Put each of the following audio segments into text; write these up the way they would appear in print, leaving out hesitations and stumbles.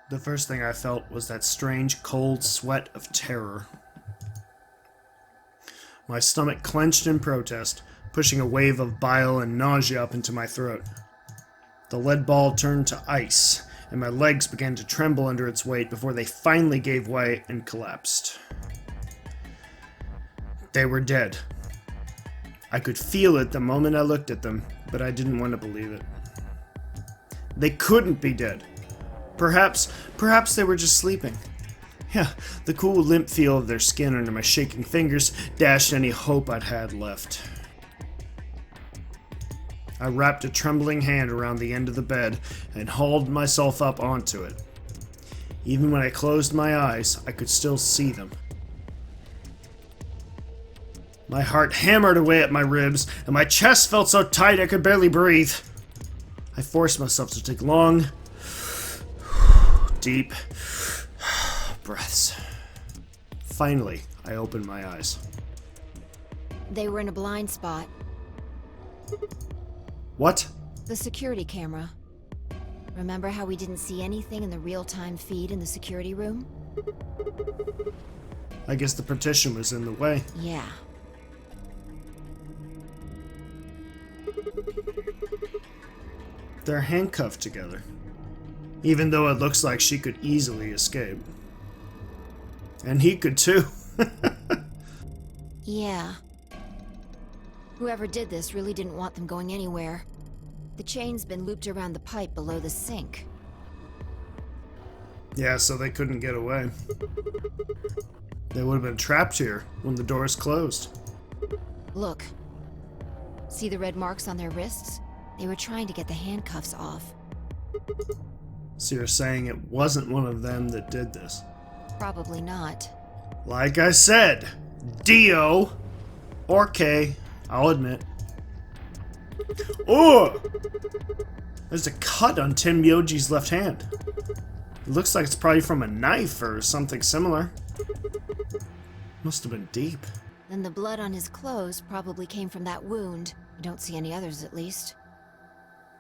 The first thing I felt was that strange, cold sweat of terror. My stomach clenched in protest, pushing a wave of bile and nausea up into my throat. The lead ball turned to ice, and my legs began to tremble under its weight before they finally gave way and collapsed. They were dead. I could feel it the moment I looked at them, but I didn't want to believe it. They couldn't be dead. Perhaps they were just sleeping. Yeah, the cool limp feel of their skin under my shaking fingers dashed any hope I'd had left. I wrapped a trembling hand around the end of the bed and hauled myself up onto it. Even when I closed my eyes, I could still see them. My heart hammered away at my ribs, and my chest felt so tight I could barely breathe. I forced myself to take long, deep breaths. Finally, I opened my eyes. They were in a blind spot. What? The security camera. Remember how we didn't see anything in the real-time feed in the security room? I guess the partition was in the way. Yeah. They're handcuffed together, even though it looks like she could easily escape. And he could too. Yeah. Whoever did this really didn't want them going anywhere. The chain's been looped around the pipe below the sink. Yeah, so they couldn't get away. They would have been trapped here when the doors closed. Look. See the red marks on their wrists? They were trying to get the handcuffs off. So you're saying it wasn't one of them that did this? Probably not. Like I said, Dio, or K, I'll admit. Oh! There's a cut on Tim Myoji's left hand. It looks like it's probably from a knife or something similar. Must have been deep. Then the blood on his clothes probably came from that wound. I don't see any others, at least.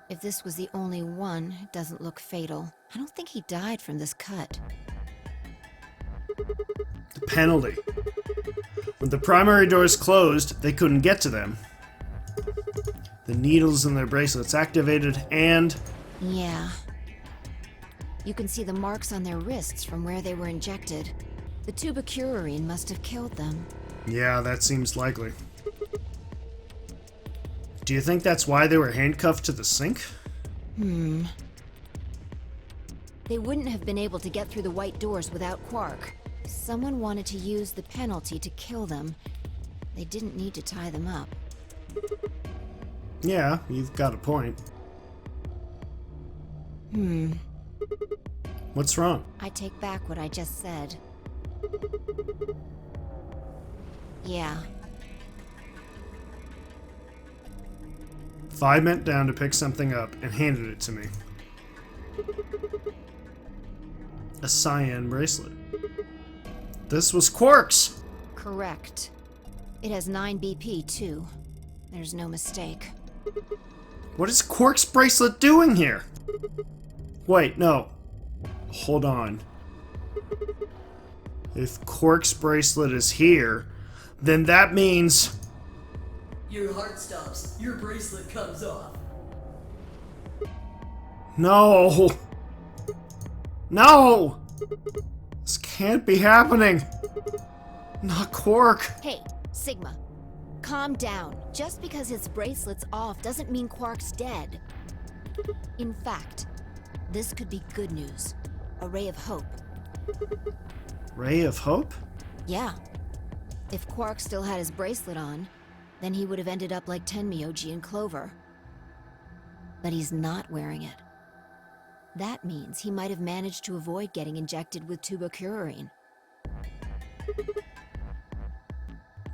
If this was the only one, it doesn't look fatal. I don't think he died from this cut. The penalty. When the primary doors closed, they couldn't get to them. The needles in their bracelets activated and... Yeah. You can see the marks on their wrists from where they were injected. The tubocurarine must have killed them. Yeah, that seems likely. Do you think that's why they were handcuffed to the sink? They wouldn't have been able to get through the white doors without Quark. Someone wanted to use the penalty to kill them. They didn't need to tie them up. Yeah, you've got a point. What's wrong? I take back what I just said. Yeah. 5 bent down to pick something up and handed it to me. A cyan bracelet. This was Quark's! Correct. It has 9 BP, too. There's no mistake. What is Quark's bracelet doing here? Wait, no. Hold on. If Quark's bracelet is here, then that means... Your heart stops. Your bracelet comes off. No! No! This can't be happening! Not Quark! Hey, Sigma. Calm down. Just because his bracelet's off doesn't mean Quark's dead. In fact, this could be good news. A ray of hope. Ray of hope? Yeah. If Quark still had his bracelet on, then he would have ended up like Tenmyoji and Clover. But he's not wearing it. That means he might have managed to avoid getting injected with tubocurarine.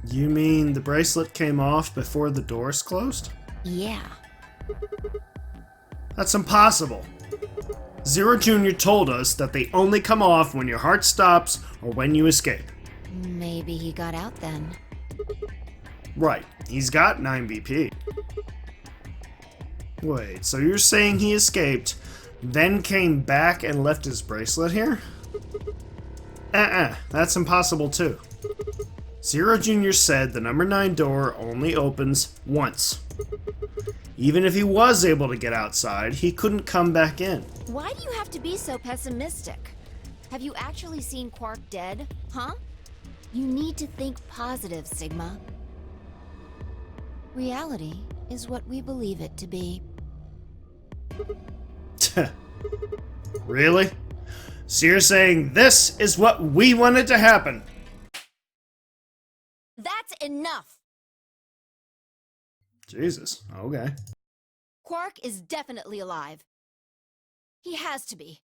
You mean the bracelet came off before the doors closed? Yeah. That's impossible. Zero Jr. told us that they only come off when your heart stops or when you escape. Maybe he got out then. Right, he's got 9 BP. Wait, so you're saying he escaped, then came back and left his bracelet here? That's impossible too. Zero Jr. said the number 9 door only opens once. Even if he was able to get outside, he couldn't come back in. Why do you have to be so pessimistic? Have you actually seen Quark dead, huh? You need to think positive, Sigma. Reality is what we believe it to be. Really? So you're saying this is what we wanted to happen? That's enough! Jesus, okay. Quark is definitely alive. He has to be.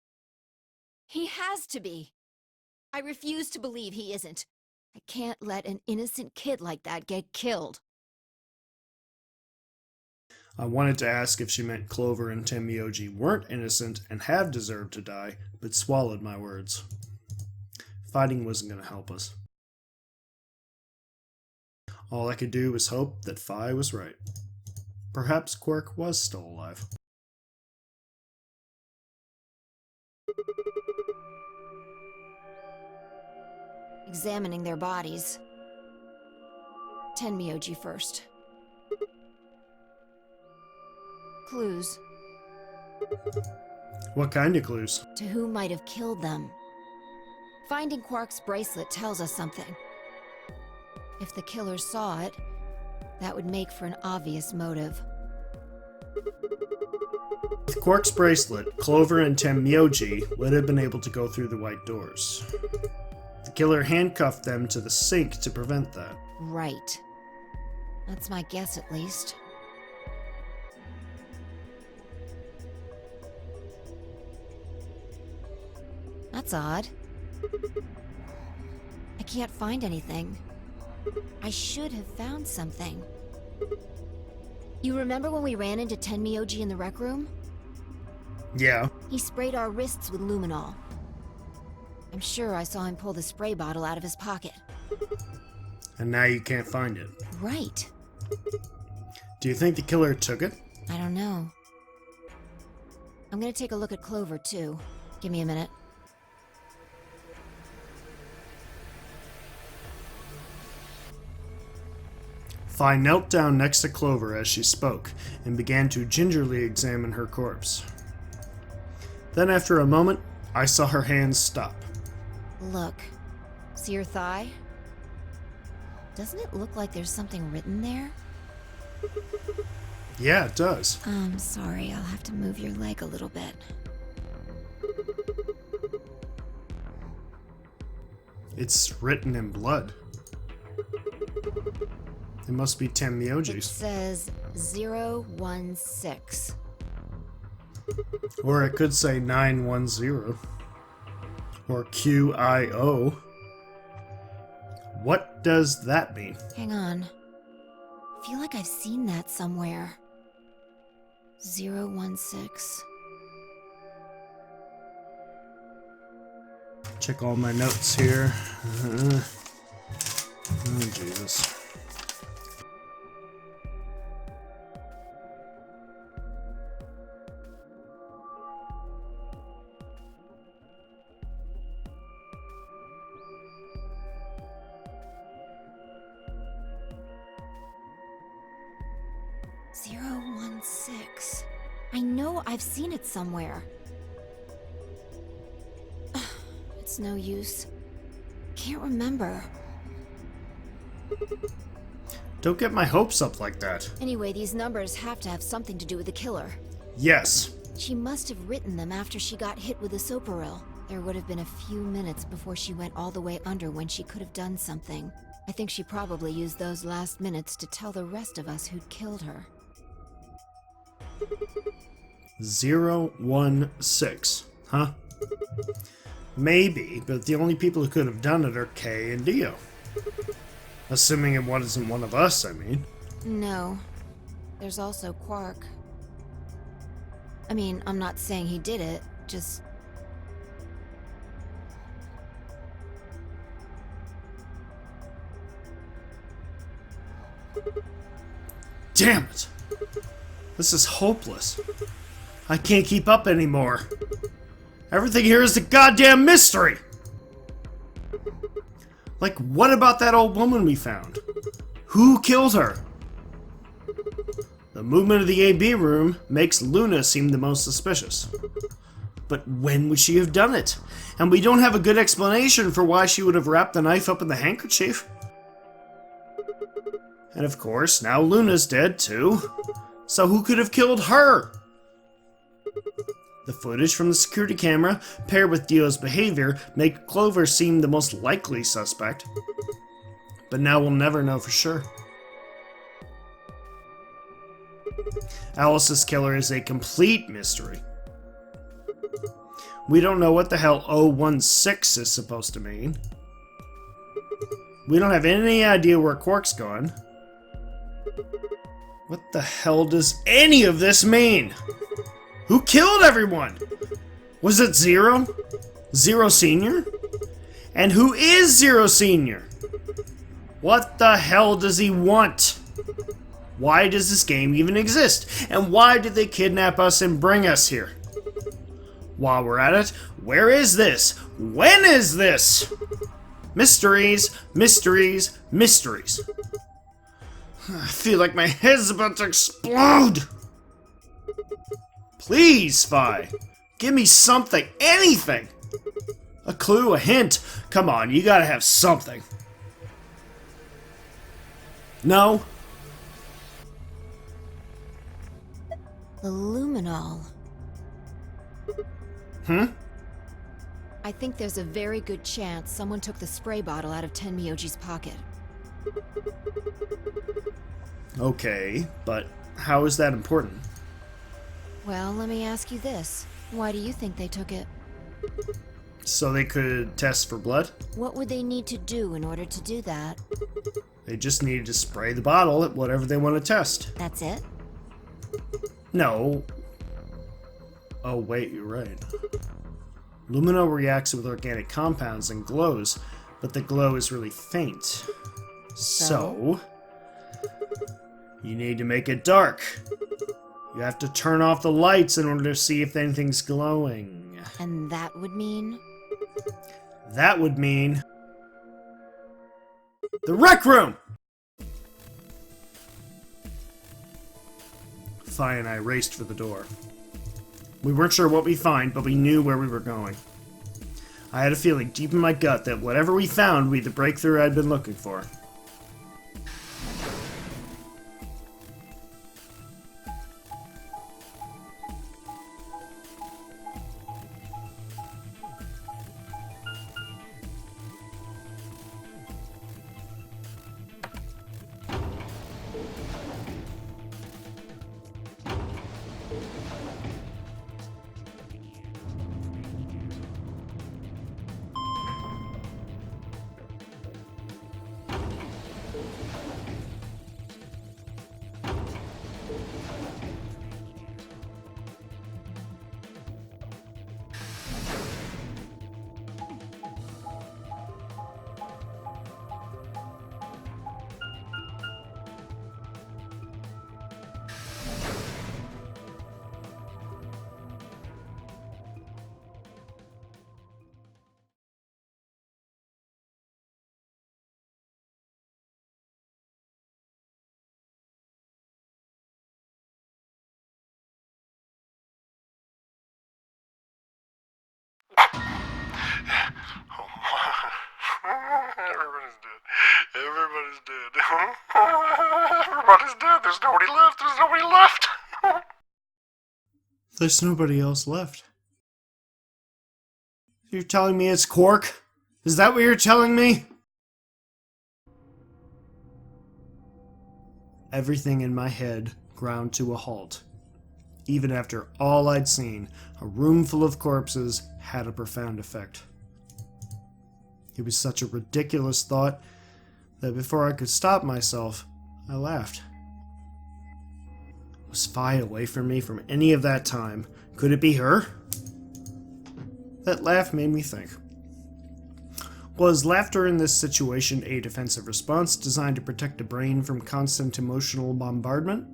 He has to be. I refuse to believe he isn't. I can't let an innocent kid like that get killed. I wanted to ask if she meant Clover and Tenmyoji weren't innocent and have deserved to die, but swallowed my words. Fighting wasn't going to help us. All I could do was hope that Phi was right. Perhaps Quark was still alive. Examining their bodies. Tenmyoji first. Clues. What kind of clues? To who might have killed them. Finding Quark's bracelet tells us something. If the killer saw it, that would make for an obvious motive. With Quark's bracelet, Clover and Tenmyoji would have been able to go through the white doors. The killer handcuffed them to the sink to prevent that. Right. That's my guess, at least. That's odd. I can't find anything. I should have found something. You remember when we ran into Tenmyoji in the rec room? Yeah. He sprayed our wrists with luminol. I'm sure I saw him pull the spray bottle out of his pocket. And now you can't find it. Right. Do you think the killer took it? I don't know. I'm gonna take a look at Clover, too. Give me a minute. Phi knelt down next to Clover as she spoke, and began to gingerly examine her corpse. Then after a moment, I saw her hands stop. Look. See your thigh? Doesn't it look like there's something written there? Yeah, it does. I'm sorry, I'll have to move your leg a little bit. It's written in blood. It must be It Tenmyoji's. says 016. Or it could say 910. Or QIO. What does that mean? Hang on. I feel like I've seen that somewhere. 016. Check all my notes here. Oh, Jesus. I know I've seen it somewhere. It's no use. Can't remember. Don't get my hopes up like that. Anyway, these numbers have to have something to do with the killer. Yes. She must have written them after she got hit with a soparil. There would have been a few minutes before she went all the way under when she could have done something. I think she probably used those last minutes to tell the rest of us who'd killed her. 016. Huh? Maybe, but the only people who could have done it are Kay and Dio. Assuming it wasn't one of us, I mean. No. There's also Quark. I mean, I'm not saying he did it, just... Damn it! This is hopeless. I can't keep up anymore. Everything here is a goddamn mystery! Like, what about that old woman we found? Who killed her? The movement of the AB room makes Luna seem the most suspicious. But when would she have done it? And we don't have a good explanation for why she would have wrapped the knife up in the handkerchief. And of course, now Luna's dead too. So who could have killed her? The footage from the security camera, paired with Dio's behavior, make Clover seem the most likely suspect. But now we'll never know for sure. Alice's killer is a complete mystery. We don't know what the hell 016 is supposed to mean. We don't have any idea where Quark's gone. What the hell does any of this mean? Who killed everyone? Was it Zero? Zero Senior? And who is Zero Senior? What the hell does he want? Why does this game even exist? And why did they kidnap us and bring us here? While we're at it, where is this? When is this? Mysteries, mysteries, mysteries. I feel like my head's about to explode. Please, Fi. Give me something, anything. A clue, a hint. Come on, you gotta have something. No? The luminol. I think there's a very good chance someone took the spray bottle out of Tenmyoji's pocket. Okay, but how is that important? Well, let me ask you this. Why do you think they took it? So they could test for blood? What would they need to do in order to do that? They just needed to spray the bottle at whatever they want to test. That's it? No. Oh wait, you're right. Lumino reacts with organic compounds and glows, but the glow is really faint. So you need to make it dark. You have to turn off the lights in order to see if anything's glowing. And that would mean? That would mean... the rec room! Fi and I raced for the door. We weren't sure what we'd find, but we knew where we were going. I had a feeling deep in my gut that whatever we found would be the breakthrough I'd been looking for. Everybody's dead. Everybody's dead. Everybody's dead. There's nobody left. There's nobody left. There's nobody else left. You're telling me it's Quark? Is that what you're telling me? Everything in my head ground to a halt. Even after all I'd seen, a room full of corpses had a profound effect. It was such a ridiculous thought that before I could stop myself, I laughed. Was Fi away from me from any of that time? Could it be her? That laugh made me think. Was laughter in this situation a defensive response designed to protect the brain from constant emotional bombardment?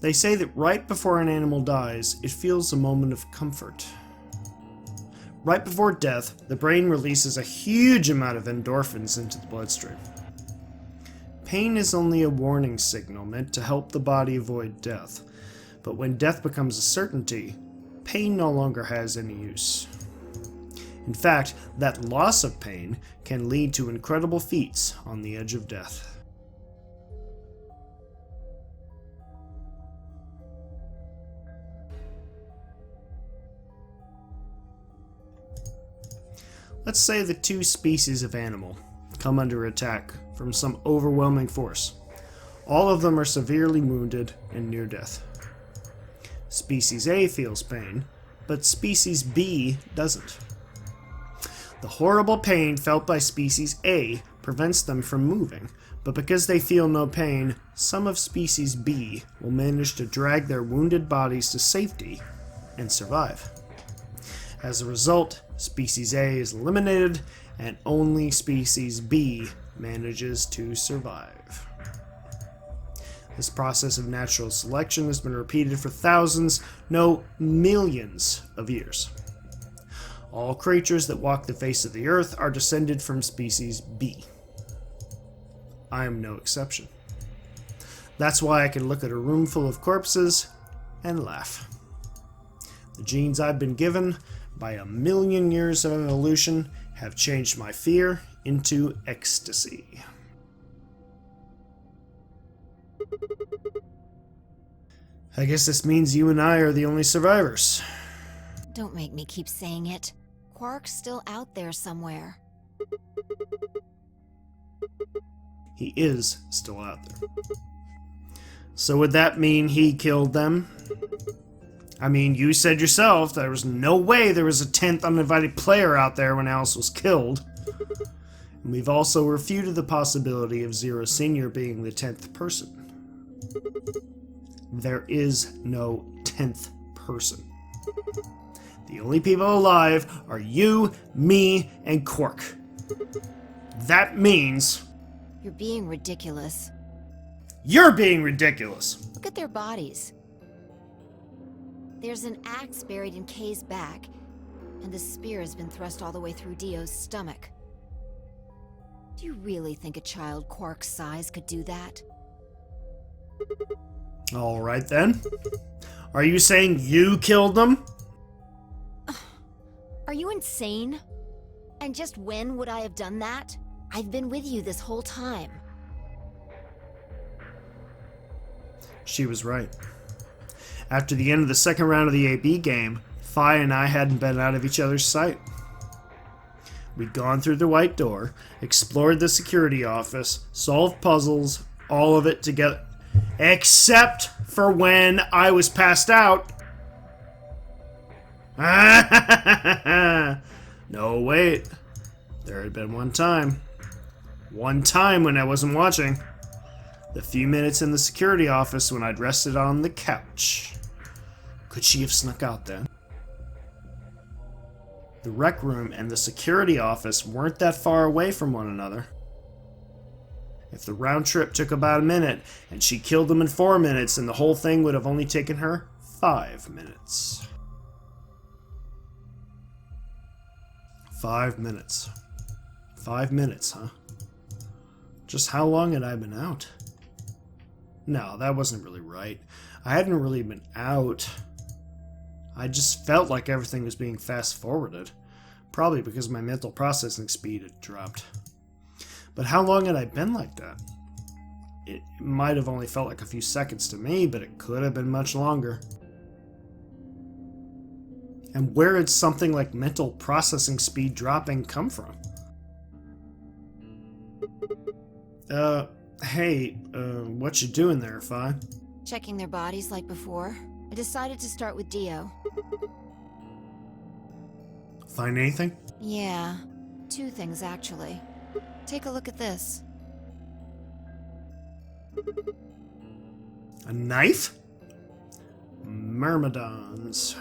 They say that right before an animal dies, it feels a moment of comfort. Right before death, the brain releases a huge amount of endorphins into the bloodstream. Pain is only a warning signal meant to help the body avoid death, but when death becomes a certainty, pain no longer has any use. In fact, that loss of pain can lead to incredible feats on the edge of death. Let's say the two species of animal come under attack from some overwhelming force. All of them are severely wounded and near death. Species A feels pain, but Species B doesn't. The horrible pain felt by Species A prevents them from moving, but because they feel no pain, some of Species B will manage to drag their wounded bodies to safety and survive. As a result, Species A is eliminated, and only Species B manages to survive. This process of natural selection has been repeated for thousands, no, millions of years. All creatures that walk the face of the earth are descended from Species B. I am no exception. That's why I can look at a room full of corpses and laugh. The genes I've been given by a million years of evolution have changed my fear into ecstasy. I guess this means you and I are the only survivors. Don't make me keep saying it. Quark's still out there somewhere. He is still out there. So would that mean he killed them? I mean, you said yourself there was no way there was a 10th uninvited player out there when Alice was killed. And we've also refuted the possibility of Zero Senior being the 10th person. There is no 10th person. The only people alive are you, me, and Quark. That means... You're being ridiculous. You're being ridiculous! Look at their bodies. There's an axe buried in Kay's back, and the spear has been thrust all the way through Dio's stomach. Do you really think a child Quark's size could do that? Alright then. Are you saying you killed them? Are you insane? And just when would I have done that? I've been with you this whole time. She was right. After the end of the second round of the AB game, Phi and I hadn't been out of each other's sight. We'd gone through the white door, explored the security office, solved puzzles, all of it together. Except for when I was passed out. No, wait. There had been one time. One time when I wasn't watching. The few minutes in the security office when I'd rested on the couch. Could she have snuck out then? The rec room and the security office weren't that far away from one another. If the round trip took about a minute, and she killed them in 4 minutes, then the whole thing would have only taken her 5 minutes. 5 minutes. 5 minutes, huh? Just how long had I been out? No, that wasn't really right. I hadn't really been out. I just felt like everything was being fast-forwarded. Probably because my mental processing speed had dropped. But how long had I been like that? It might have only felt like a few seconds to me, but it could have been much longer. And where did something like mental processing speed dropping come from? Hey, what you doing there, Phi? Checking their bodies like before. I decided to start with Dio. Find anything? Yeah, 2 things actually. Take a look at this. A knife? Myrmidons.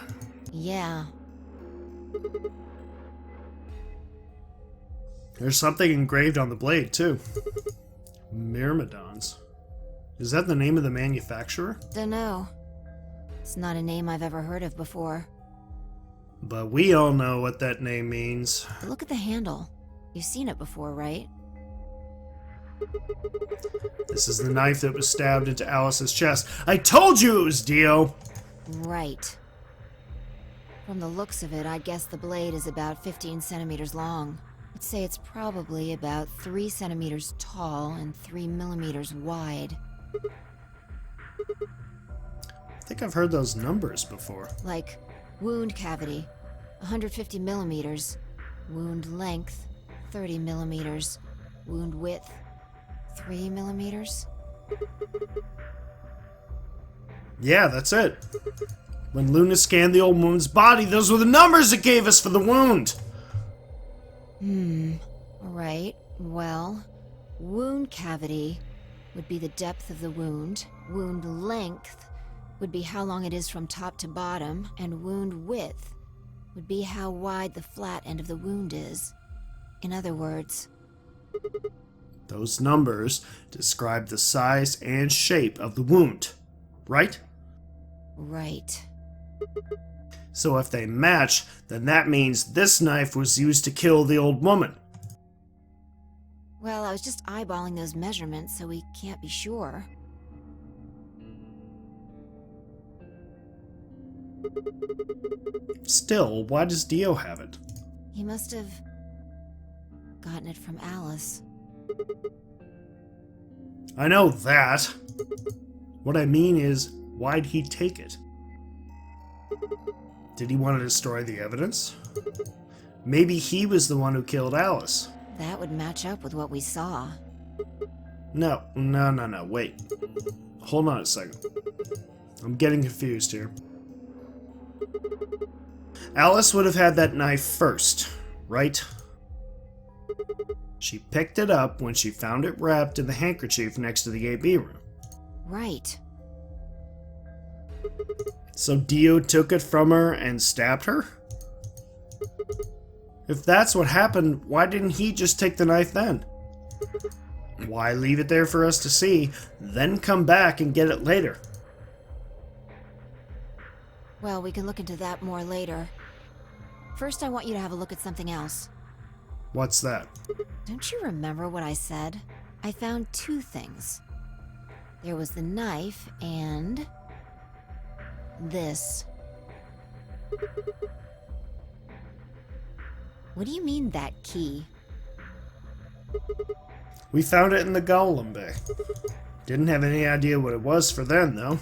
Yeah. There's something engraved on the blade, too. Myrmidons. Is that the name of the manufacturer? Dunno. It's not a name I've ever heard of before. But we all know what that name means. But look at the handle. You've seen it before, right? This is the knife that was stabbed into Alice's chest. I told you it was Dio! Right. From the looks of it, I'd guess the blade is about 15 centimeters long. I'd say it's probably about 3 centimeters tall and 3 millimeters wide. I think I've heard those numbers before. Like, wound cavity, 150 millimeters. Wound length, 30 millimeters. Wound width, 3 millimeters. Yeah, that's it. When Luna scanned the old woman's body, those were the numbers it gave us for the wound! Right. Well, wound cavity would be the depth of the wound. Wound length would be how long it is from top to bottom. And wound width would be how wide the flat end of the wound is. In other words... Those numbers describe the size and shape of the wound, right? Right. So if they match, then that means this knife was used to kill the old woman. Well, I was just eyeballing those measurements, so we can't be sure. Still, why does Dio have it? He must have gotten it from Alice. I know that. What I mean is, why'd he take it? Did he want to destroy the evidence? Maybe he was the one who killed Alice. That would match up with what we saw. No, wait. Hold on a second. I'm getting confused here. Alice would have had that knife first, right? She picked it up when she found it wrapped in the handkerchief next to the AB room. Right. So Dio took it from her and stabbed her? If that's what happened, why didn't he just take the knife then? Why leave it there for us to see, then come back and get it later? Well, we can look into that more later. First, I want you to have a look at something else. What's that? Don't you remember what I said? I found 2 things. There was the knife and... this. What do you mean, that key? We found it in the Golem Bay. Didn't have any idea what it was for then, though.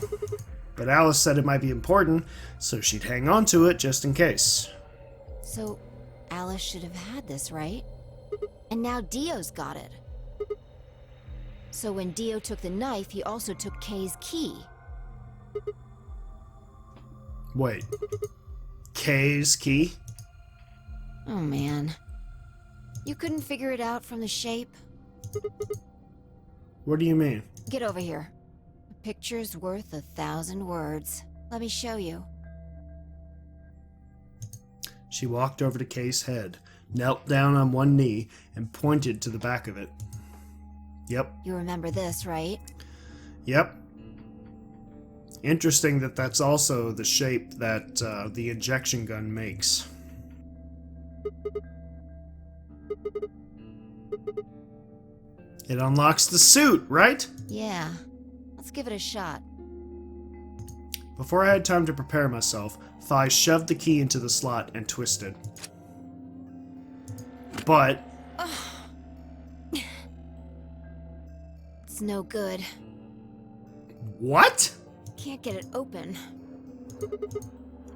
But Alice said it might be important, so she'd hang on to it just in case. So, Alice should have had this, right? And now Dio's got it. So when Dio took the knife, he also took Kay's key. Wait. Kay's key? Oh man. You couldn't figure it out from the shape? What do you mean? Get over here. A picture's worth 1,000 words. Let me show you. She walked over to Kay's head, knelt down on one knee, and pointed to the back of it. Yep. You remember this, right? Yep. Interesting that that's also the shape that the injection gun makes. It unlocks the suit, right? Yeah. Let's give it a shot. Before I had time to prepare myself, Thai shoved the key into the slot and twisted. But... It's no good. What? Can't get it open.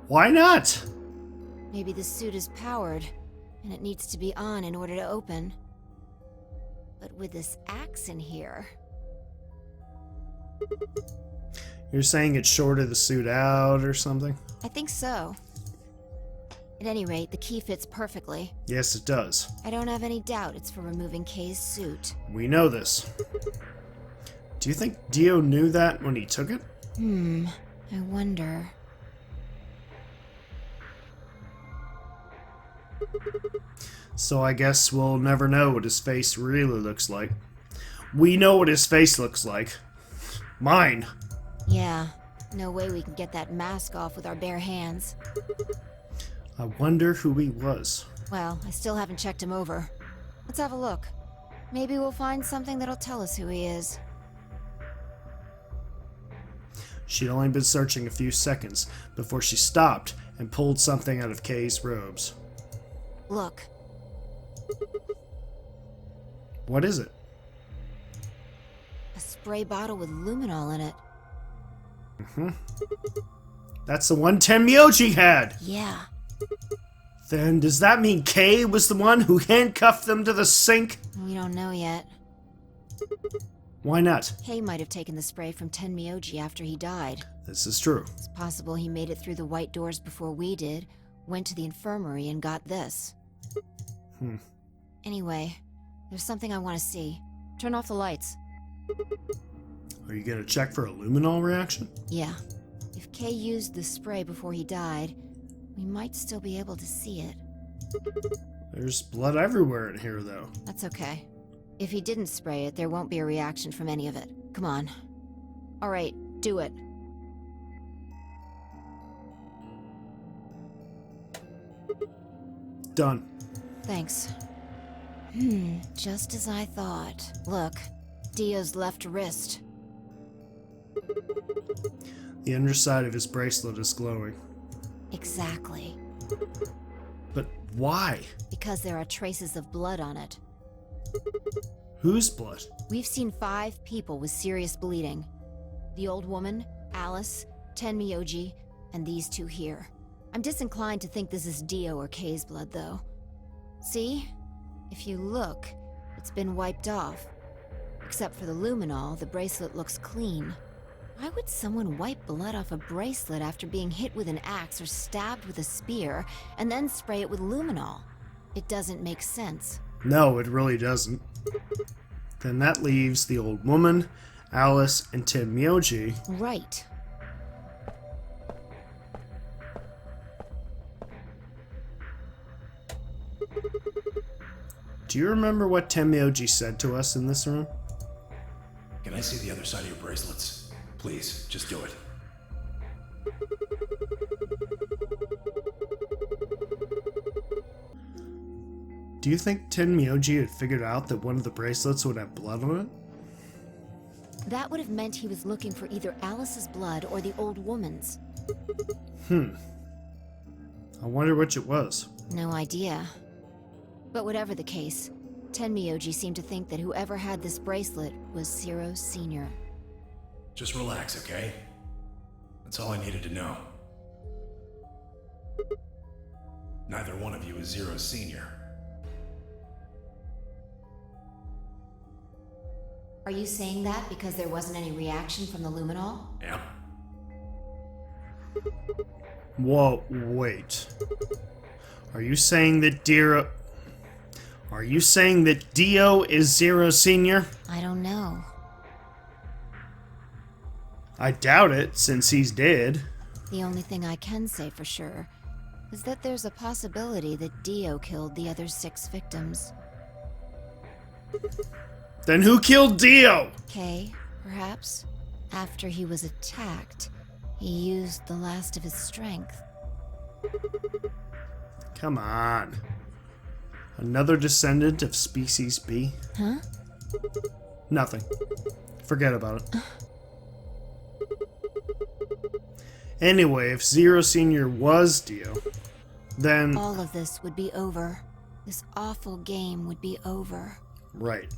Why not? Maybe the suit is powered, and it needs to be on in order to open. But with this axe in here... You're saying it shorted the suit out or something? I think so. At any rate, the key fits perfectly. Yes, it does. I don't have any doubt it's for removing Kay's suit. We know this. Do you think Dio knew that when he took it? I wonder... So I guess we'll never know what his face really looks like. We know what his face looks like. Mine. Yeah, no way we can get that mask off with our bare hands. I wonder who he was. Well, I still haven't checked him over. Let's have a look. Maybe we'll find something that'll tell us who he is. She'd only been searching a few seconds before she stopped and pulled something out of Kay's robes. Look. What is it? A spray bottle with luminol in it. That's the one Tenmyoji had! Yeah. Then does that mean Kay was the one who handcuffed them to the sink? We don't know yet. Why not? Kay might have taken the spray from Tenmyoji after he died. This is true. It's possible he made it through the white doors before we did, went to the infirmary and got this. Anyway, there's something I want to see. Turn off the lights. Are you gonna check for a luminol reaction? Yeah. If Kay used the spray before he died, we might still be able to see it. There's blood everywhere in here, though. That's okay. If he didn't spray it, there won't be a reaction from any of it. Come on. Alright, do it. Done. Thanks. Just as I thought. Look, Dio's left wrist. The underside of his bracelet is glowing. Exactly. But why? Because there are traces of blood on it. Whose blood? We've seen 5 people with serious bleeding. The old woman, Alice, Tenmyoji, and these 2 here. I'm disinclined to think this is Dio or Kay's blood, though. See? If you look, it's been wiped off. Except for the luminol, the bracelet looks clean. Why would someone wipe blood off a bracelet after being hit with an axe or stabbed with a spear, and then spray it with luminol? It doesn't make sense. No, it really doesn't. Then that leaves the old woman, Alice, and Tenmyoji. Right. Do you remember what Tenmyoji said to us in this room? Can I see the other side of your bracelets? Please, just do it. Do you think Tenmyoji had figured out that one of the bracelets would have blood on it? That would have meant he was looking for either Alice's blood or the old woman's. I wonder which it was. No idea. But whatever the case, Tenmyoji seemed to think that whoever had this bracelet was Zero Sr. Just relax, okay? That's all I needed to know. Neither one of you is Zero Senior. Are you saying that because there wasn't any reaction from the luminol? Yeah. Whoa, wait. Are you saying that Dio... Are you saying that Dio is Zero Senior? I don't know. I doubt it, since he's dead. The only thing I can say for sure is that there's a possibility that Dio killed the other 6 victims. Then who killed Dio? Kay, perhaps? After he was attacked, he used the last of his strength. Come on. Another descendant of Species B? Huh? Nothing. Forget about it. Anyway, if Zero Senior was Dio, then... All of this would be over. This awful game would be over. Right.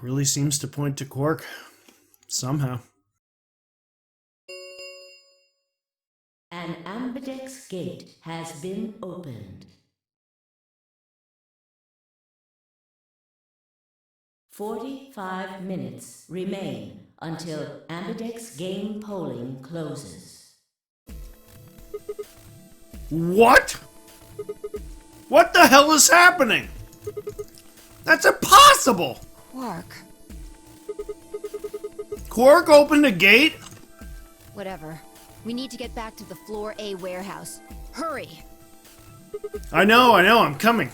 Really seems to point to Quark. Somehow. An ambidex gate has been opened. 45 minutes remain until ambidex game polling closes. What? What the hell is happening? That's impossible! Quark. Quark opened a gate? Whatever. We need to get back to the Floor A warehouse. Hurry! I know, I'm coming.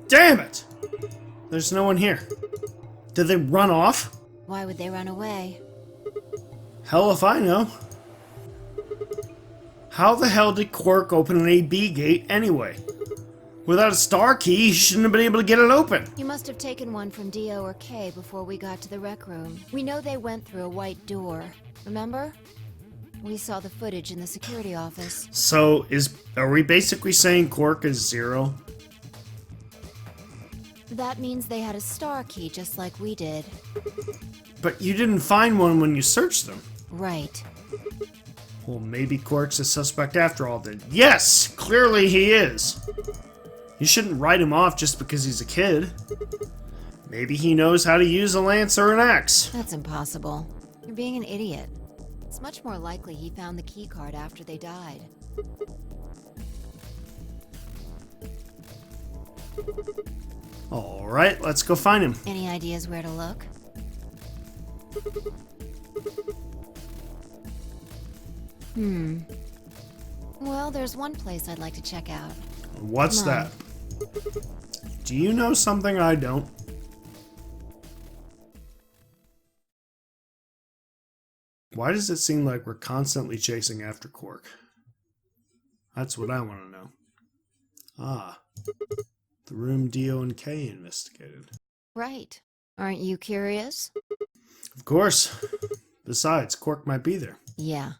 Damn it! There's no one here. Did they run off? Why would they run away? Hell if I know. How the hell did Quark open an AB gate anyway? Without a star key, he shouldn't have been able to get it open. You must have taken one from Dio or Kay before we got to the rec room. We know they went through a white door. Remember? We saw the footage in the security office. So, are we basically saying Quark is 0? That means they had a star key just like we did. But you didn't find one when you searched them. Right. Well, maybe Quark's a suspect after all then. Yes! Clearly he is! You shouldn't write him off just because he's a kid. Maybe he knows how to use a lance or an axe. That's impossible. You're being an idiot. It's much more likely he found the key card after they died. Alright, let's go find him. Any ideas where to look? Well, there's one place I'd like to check out. What's Come on. that? Do you know something I don't? Why does it seem like we're constantly chasing after Quark? That's what I want to know. Ah. The room Dio and Kay investigated. Right. Aren't you curious? Of course. Besides, Quark might be there. Yeah.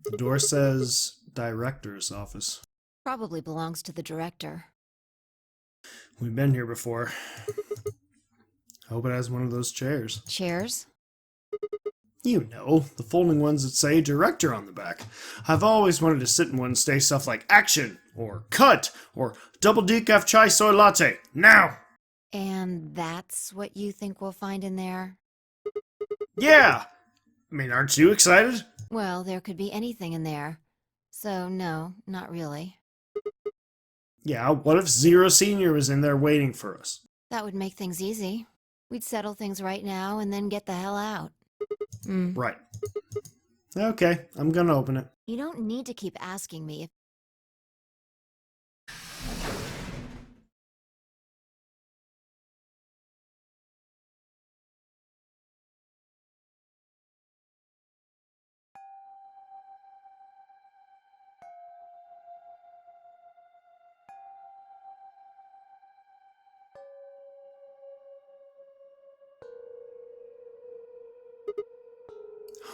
The door says director's office. Probably belongs to the director. We've been here before. Hope it has one of those chairs. Chairs? You know, the folding ones that say director on the back. I've always wanted to sit in one and say stuff like action, or cut, or double decaf chai soy latte, now! And that's what you think we'll find in there? Yeah! I mean, aren't you excited? Well, there could be anything in there. So, no, not really. Yeah, what if Zero Senior was in there waiting for us? That would make things easy. We'd settle things right now and then get the hell out. Right. Okay, I'm gonna open it. You don't need to keep asking me if...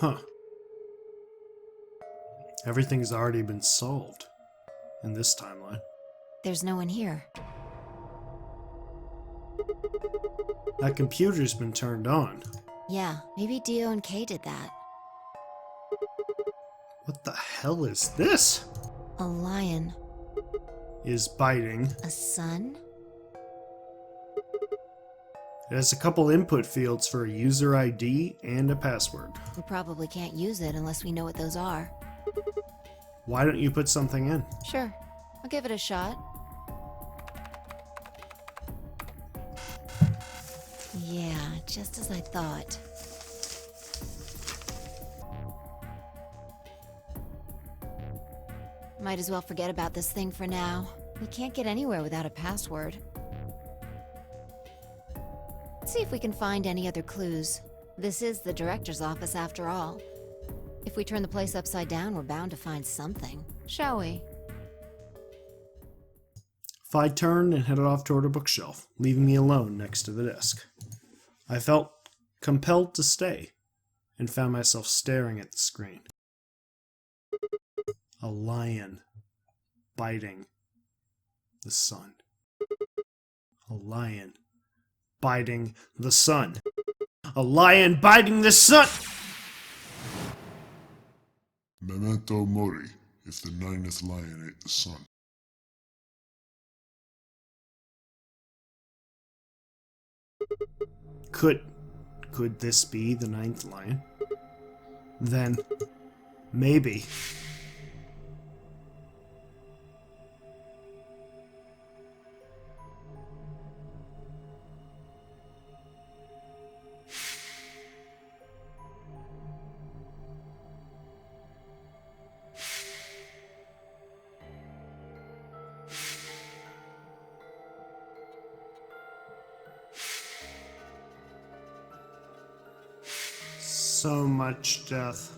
Huh. Everything's already been solved in this timeline. There's no one here. That computer's been turned on. Yeah, maybe Dio and Kay did that. What the hell is this? A lion. Is biting. A sun? It has a couple input fields for a user ID and a password. We probably can't use it unless we know what those are. Why don't you put something in? Sure, I'll give it a shot. Yeah, just as I thought. Might as well forget about this thing for now. We can't get anywhere without a password. Let's see if we can find any other clues. This is the director's office after all. If we turn the place upside down, we're bound to find something, shall we? Fi turned and headed off toward a bookshelf, leaving me alone next to the desk. I felt compelled to stay, and found myself staring at the screen. A lion biting the sun. A lion biting the sun. A lion biting the sun! Memento mori, if the ninth lion ate the sun. Could this be the ninth lion? Then, maybe. So much death.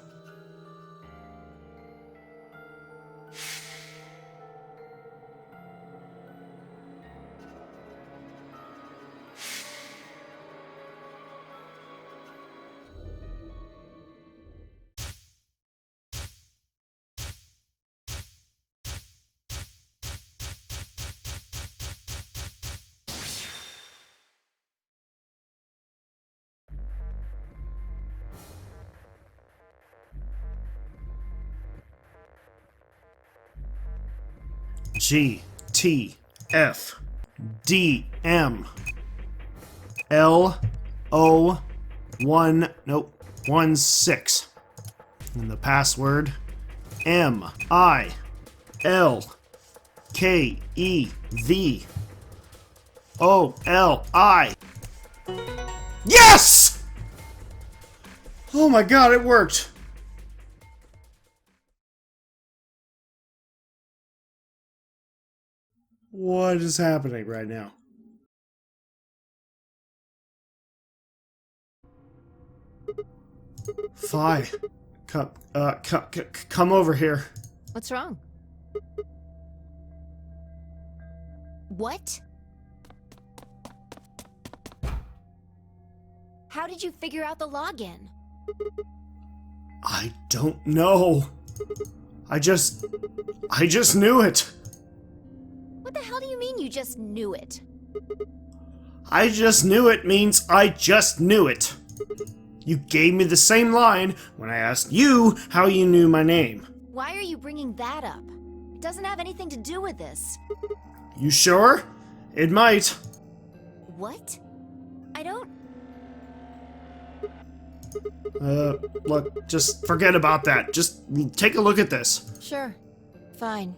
GTFDML016. And the password MILKEVOLI. Yes! Oh my god, it worked! What is happening right now? Fi, come over here. What's wrong? What? How did you figure out the login? I don't know. I just knew it. What the hell do you mean you just knew it? I just knew it means I just knew it. You gave me the same line when I asked you how you knew my name. Why are you bringing that up? It doesn't have anything to do with this. You sure? It might. What? I don't... Look, just forget about that. Just take a look at this. Sure. Fine.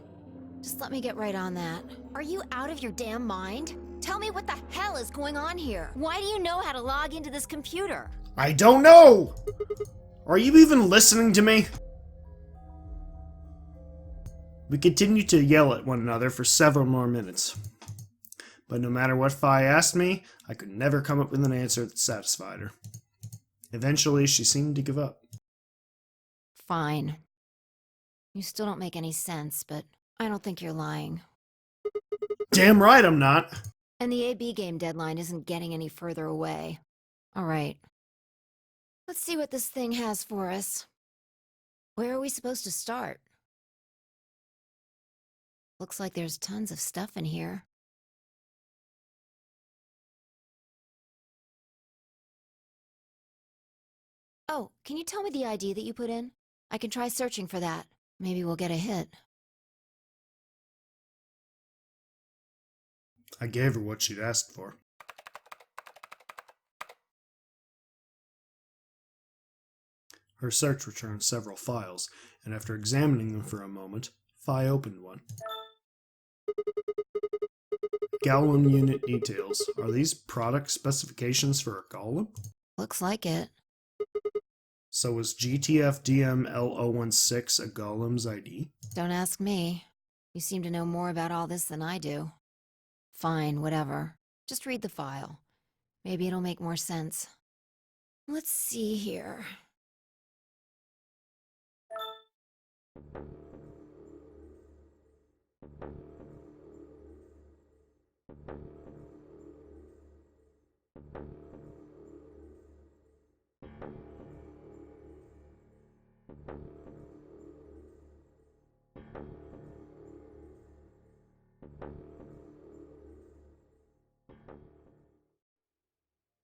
Just let me get right on that. Are you out of your damn mind? Tell me what the hell is going on here. Why do you know how to log into this computer? I don't know! Are you even listening to me? We continued to yell at one another for several more minutes. But no matter what Fi asked me, I could never come up with an answer that satisfied her. Eventually, she seemed to give up. Fine. You still don't make any sense, but I don't think you're lying. Damn right I'm not! And the AB game deadline isn't getting any further away. Alright. Let's see what this thing has for us. Where are we supposed to start? Looks like there's tons of stuff in here. Oh, can you tell me the ID that you put in? I can try searching for that. Maybe we'll get a hit. I gave her what she'd asked for. Her search returned several files, and after examining them for a moment, Fi opened one. Gaulem unit details. Are these product specifications for a Golem? Looks like it. So was GTFDML016 a Golem's ID? Don't ask me. You seem to know more about all this than I do. Fine, whatever. Just read the file. Maybe it'll make more sense. Let's see here.